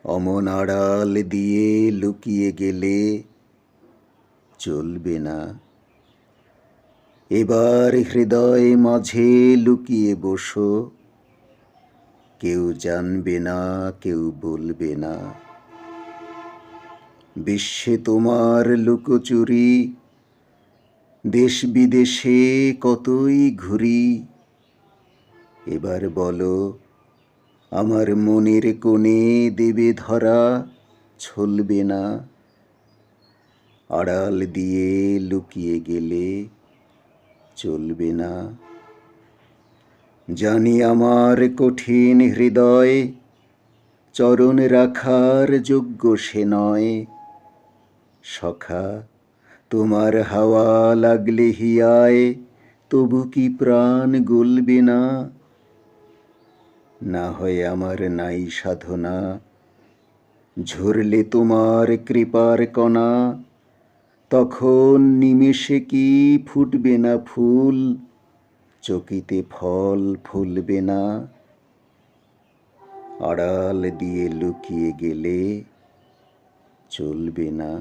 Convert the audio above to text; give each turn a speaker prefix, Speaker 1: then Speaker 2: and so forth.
Speaker 1: অমন আড়াল দিয়ে লুকিয়ে গেলে চলবে না। এবার হৃদয় মাঝে লুকিয়ে বসো, কেউ জানবে না, কেউ বলবে না। বিশ্বে তোমার লুকোচুরি, দেশ বিদেশে কতই ঘুরি। এবার বলো, আমার মনের কোণে দেবে ধরা, ছলবে না। আড়াল দিয়ে লুকিয়ে গেলে চলবে না। জানি আমার কঠিন হৃদয় চরণ রাখার যোগ্য সে নয়। সখা, তোমার হাওয়া লাগলে হিয়ায় তবু কি প্রাণ গলবে না? না হয় আমার নাই সাধনা, ঝরলে তোমার কৃপার কণা, তখন নিমেষে কি ফুটবে না ফুল, চকিতে ফল ফুলবে না। আড়াল দিয়ে লুকিয়ে গেলে চলবে না।